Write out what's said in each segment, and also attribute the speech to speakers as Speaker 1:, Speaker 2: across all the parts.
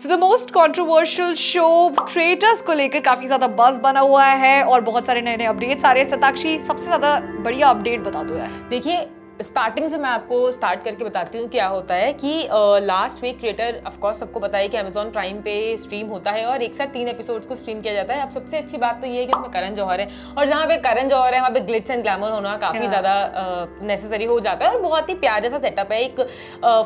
Speaker 1: The most controversial show traitors को लेकर काफी ज्यादा बज़ बना हुआ है और बहुत सारे नए नए अपडेट्स आ रहे हैं। सताक्षी, सबसे ज्यादा बढ़िया अपडेट बता दो यार।
Speaker 2: देखिए, स्टार्टिंग से मैं आपको स्टार्ट करके बताती हूँ क्या होता है कि लास्ट वीक ट्रेटर ऑफकोर्स सबको पता है कि अमेजॉन प्राइम पे स्ट्रीम होता है और एक साथ 3 एपिसोड्स को स्ट्रीम किया जाता है। अब सबसे अच्छी बात तो ये है कि उसमें करण जौहर है और जहाँ पे करण जौहर है वहाँ पे ग्लिट्स एंड ग्लैमर होना काफी ज्यादा नेसेसरी हो जाता है और बहुत ही प्यारे सा सेटअप है। एक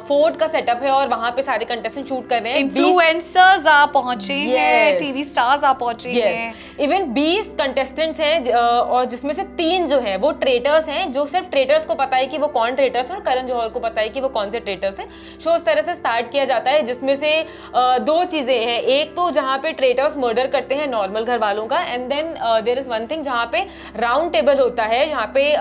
Speaker 2: फोर्ट का सेटअप है और वहाँ पे सारे कंटेस्टेंट शूट कर रहे हैं।
Speaker 1: इन्फ्लुएंसर्स आ पहुंचे हैं, टीवी स्टार्स आ पहुंचे हैं,
Speaker 2: इवन 20 कंटेस्टेंट्स हैं और जिसमें से 3 जो हैं वो ट्रेटर्स हैं, जो सिर्फ ट्रेटर्स को पता है कि वो कौन ट्रेटर्स हैं और करण जौहर को पता है कि वो कौन से ट्रेटर्स हैं। शो इस तरह से स्टार्ट किया जाता है जिसमें से 2 चीजें हैं। एक तो जहाँ पे ट्रेटर्स मर्डर करते हैं नॉर्मल घर वालों का, and then there is one thing जहाँ पे राउंड टेबल होता है, जहाँ पे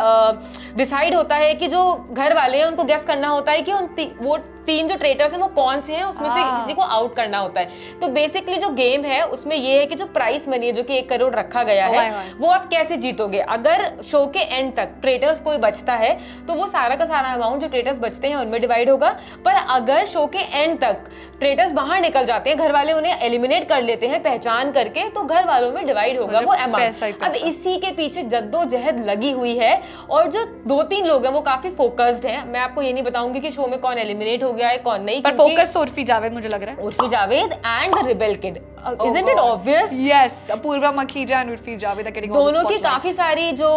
Speaker 2: डिसाइड होता है कि जो घर वाले हैं उनको गेस करना होता है कि वो 3 जो ट्रेटर्स हैं वो कौन से हैं, उसमें से किसी को आउट करना होता है। तो बेसिकली जो गेम है उसमें ये है कि जो प्राइस मनी है जो कि 1 करोड़ रखा गया है वो आप कैसे जीतोगे। अगर शो के एंड तक ट्रेटर्स कोई बचता है तो वो सारा का सारा अमाउंट जो ट्रेटर्स बचते हैं उनमें डिवाइड होगा, पर अगर शो के एंड तक ट्रेटर्स बाहर निकल जाते हैं, घर वाले उन्हें एलिमिनेट कर लेते हैं पहचान करके, तो घर वालों में डिवाइड होगा वो अमाउंट। अब इसी के पीछे जद्दोजहद लगी हुई है और जो 2-3 लोग हैं वो काफी फोकस्ड हैं। मैं आपको ये नहीं बताऊंगी कि शो में कौन एलिमिनेट हो गया है कौन नहीं,
Speaker 1: पर फोकस तो उर्फी जावेद मुझे लग रहा है।
Speaker 2: Urfi Javed and the rebel kid, isn't it obvious?
Speaker 1: Yes, Apoorva Makhija and Urfi Javed
Speaker 2: दोनों की काफी सारी जो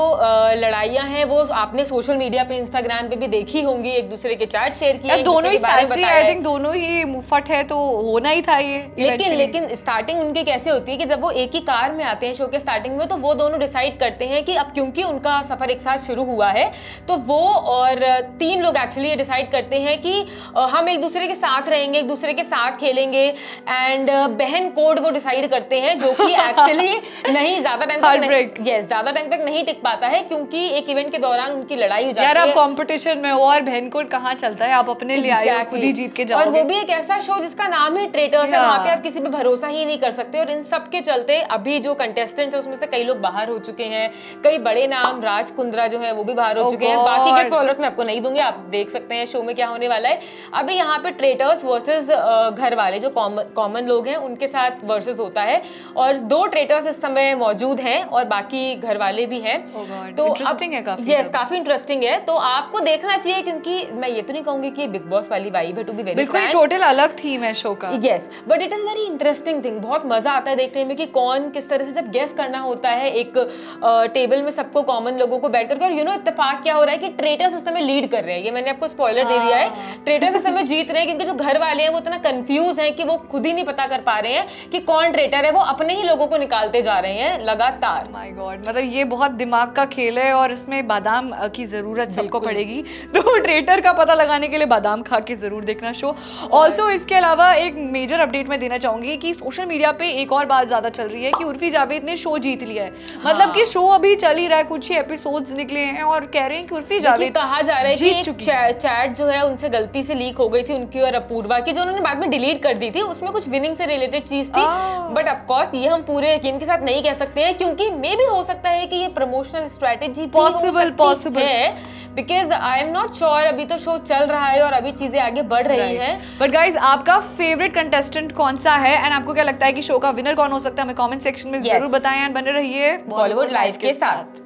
Speaker 2: लड़ाइयां हैं वो आपने सोशल मीडिया पे इंस्टाग्राम पे भी देखी होंगी, एक दूसरे के चैट शेयर किए,
Speaker 1: दोनों ही सासी, आई थिंक दोनों ही मुफट है तो होना ही था ये।
Speaker 2: लेकिन स्टार्टिंग उनके कैसे होती है कि जब वो एक ही कार में आते हैं शो के स्टार्टिंग में, तो वो दोनों डिसाइड करते हैं कि अब क्योंकि उनका सफर एक साथ शुरू हुआ है तो वो और 3 लोग एक्चुअली ये डिसाइड करते हैं कि हम एक दूसरे के साथ रहेंगे, एक दूसरे के साथ खेलेंगे, एंड बहन कोड वो डिसाइड करते हैं जो कि एक्चुअली नहीं ज्यादा टाइम तक नहीं टिक पाता है क्योंकि एक इवेंट के दौरान उनकी लड़ाई हो जाती है।
Speaker 1: यार आप कंपटीशन में हो और बहन कोड कहाँ चलता है, आप अपने लिए आए खुद ही जीत के जाओगे।
Speaker 2: और वो भी एक ऐसा शो जिसका नाम ही ट्रेटर्स है, वहाँ पे आप किसी पे भरोसा ही नहीं कर सकते। और इन सब के चलते अभी जो कंटेस्टेंट्स है उसमें से कई लोग बाहर हो चुके हैं, कई बड़े नाम, राज कुंद्रा जो है वो भी बाहर हो चुके हैं। बाकी के स्पॉयलर्स मैं आपको नहीं दूंगी, आप देख सकते हैं शो में क्या होने वाला है। अभी यहाँ पे ट्रेटर्स वर्सेस घर वाले जो कॉमन लोग हैं उनके साथ वर्सेस होता है और 2 ट्रेटर्स इस समय मौजूद हैं और बाकी घर वाले भी हैं।
Speaker 1: तो इंटरेस्टिंग है काफी।
Speaker 2: यस, काफी इंटरेस्टिंग है, तो आपको देखना चाहिए क्योंकि मैं ये तो नहीं कहूंगी कि बिग बॉस वाली वाइब है, टू बी वेरी
Speaker 1: बिल्कुल टोटल अलग थीम है शो का।
Speaker 2: Yes, but it is very interesting thing. बहुत मजा आता है देखने में कि कौन किस तरह से जब गेस करना होता है एक टेबल में सबको कॉमन लोगों को बैठ करके, और इत्तेफाक क्या हो रहा है कि ट्रेटर्स इस समय लीड कर रहे हैं। ये मैंने आपको स्पॉइलर दे दिया है, ट्रेटर्स इस समय जीत रहे हैं क्योंकि जो घर वाले हैं वो इतना कंफ्यूज हैं कि वो खुद ही नहीं पता कर पा रहे हैं कि कौन ट्रेटर है। वो अपने ही लोगों को निकालते जा रहे हैं लगातार।
Speaker 1: माय गॉड, मतलब ये बहुत दिमाग का खेल है और इसमें बादाम की जरूरत सबको पड़ेगी, तो ट्रेटर का पता लगाने के लिए बादाम खा के जरूर देखना शो। ऑल्सो इसके अलावा एक मेजर अपडेट मैं देना चाहूंगी कि सोशल मीडिया पे एक और बात ज्यादा चल रही है कि उर्फी जावेद ने शो जीत लिया है। मतलब कि शो अभी चल ही रहा है, कुछ ही एपिसोड्स निकले हैं और कह रहे हैं कि उर्फी जावेद,
Speaker 2: कहा जा रहा है कि चैट जो है उनसे गलती से लीक हो गई थी उनकी और अपूर्वा की, जो उन्होंने बाद में डिलीट कर दी थी। उसमें कुछ विनिंग से रिलेटेड चीज थी, बट ऑफ कोर्स ये हम पूरे यकीन के साथ नहीं कह सकते हैं क्योंकि मे भी हो सकता है कि ये प्रमोशनल स्ट्रेटेजी पॉसिबल है, because I am not sure. अभी तो शो चल रहा है और अभी चीजें आगे बढ़ रही हैं।
Speaker 1: बट गाइज, आपका फेवरेट कंटेस्टेंट कौन सा है एंड आपको क्या लगता है कि शो का विनर कौन हो सकता है, हमें कमेंट सेक्शन में जरूर बताएं। बने रहिए
Speaker 2: बॉलीवुड लाइव के साथ।